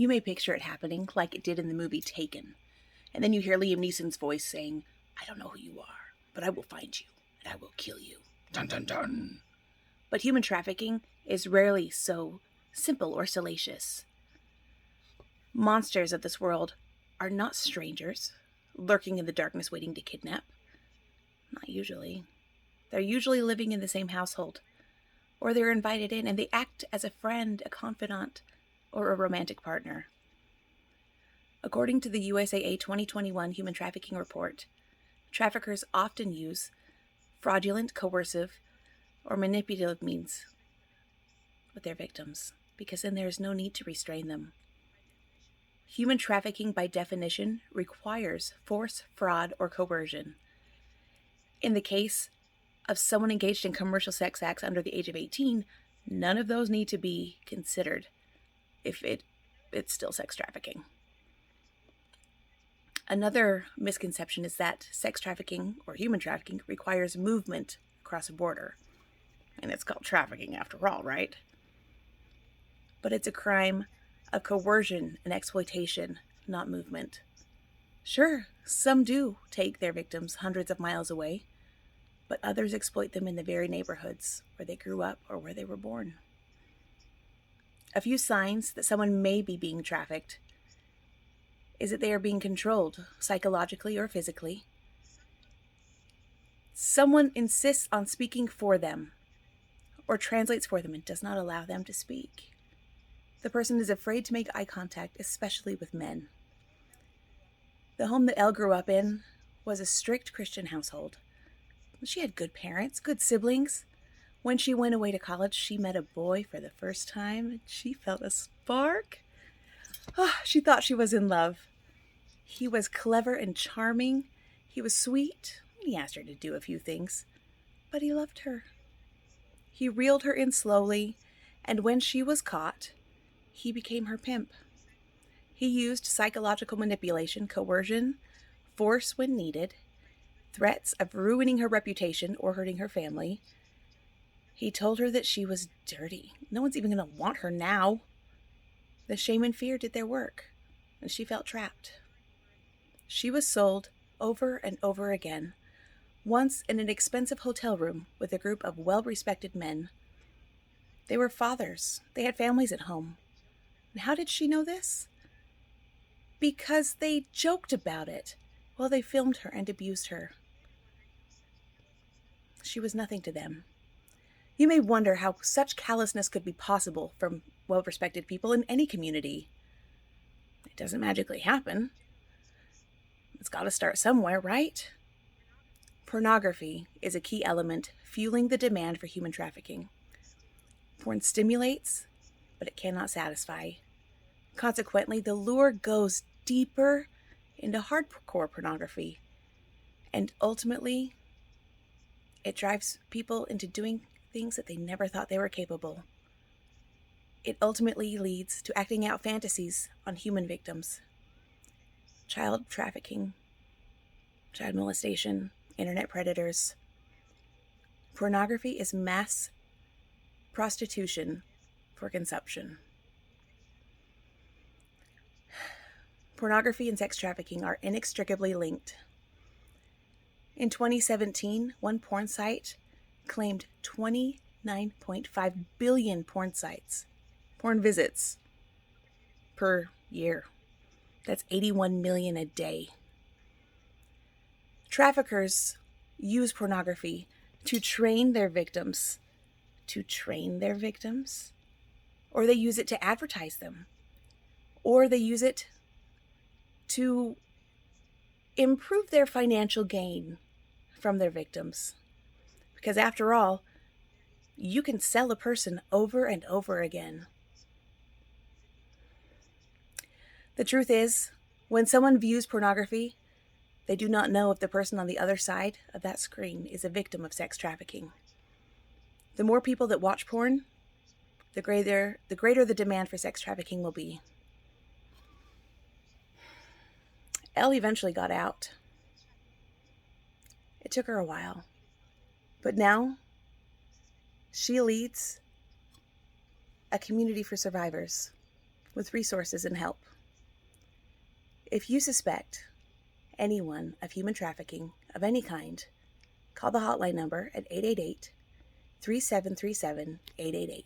You may picture it happening like it did in the movie Taken. And then you hear Liam Neeson's voice saying, "I don't know who you are, but I will find you and I will kill you. Dun dun dun." But human trafficking is rarely so simple or salacious. Monsters of this world are not strangers, lurking in the darkness waiting to kidnap. Not usually. They're usually living in the same household, or they're invited in and they act as a friend, a confidant, or a romantic partner. According to the USAA 2021 Human Trafficking Report, traffickers often use fraudulent, coercive, or manipulative means with their victims, because then there is no need to restrain them. Human trafficking, by definition, requires force, fraud, or coercion. In the case of someone engaged in commercial sex acts under the age of 18, none of those need to be considered if it's still sex trafficking. Another misconception is that sex trafficking or human trafficking requires movement across a border. And it's called trafficking after all, right? But it's a crime of coercion and exploitation, not movement. Sure, some do take their victims hundreds of miles away, but others exploit them in the very neighborhoods where they grew up or where they were born. A few signs that someone may be being trafficked is that they are being controlled psychologically or physically. Someone insists on speaking for them or translates for them and does not allow them to speak. The person is afraid to make eye contact, especially with men. The home that Elle grew up in was a strict Christian household. She had good parents, good siblings. When she went away to college, she met a boy for the first time, and she felt a spark. She thought she was in love. He was clever and charming. He was sweet. He asked her to do a few things, but he loved her. He reeled her in slowly, and when she was caught, he became her pimp. He used psychological manipulation, coercion, force when needed, threats of ruining her reputation or hurting her family. He told her that she was dirty. No one's even going to want her now. The shame and fear did their work, and she felt trapped. She was sold over and over again, once in an expensive hotel room with a group of well-respected men. They were fathers. They had families at home. And how did she know this? Because they joked about it while they filmed her and abused her. She was nothing to them. You may wonder how such callousness could be possible from well-respected people in any community. It doesn't magically happen. It's got to start somewhere, right? Pornography is a key element fueling the demand for human trafficking. Porn stimulates, but it cannot satisfy. Consequently, the lure goes deeper into hardcore pornography, and ultimately, it drives people into doing things that they never thought they were capable. It ultimately leads to acting out fantasies on human victims. Child trafficking, child molestation, internet predators. Pornography is mass prostitution for consumption. Pornography and sex trafficking are inextricably linked. In 2017, one porn site claimed 29.5 billion porn visits per year. That's 81 million a day. Traffickers use pornography to train their victims, or they use it to advertise them, or they use it to improve their financial gain from their victims. Because after all, you can sell a person over and over again. The truth is, when someone views pornography, they do not know if the person on the other side of that screen is a victim of sex trafficking. The more people that watch porn, the greater the demand for sex trafficking will be. Elle eventually got out. It took her a while, but now she leads a community for survivors, with resources and help. If you suspect anyone of human trafficking of any kind, call the hotline number at 888-3737-888.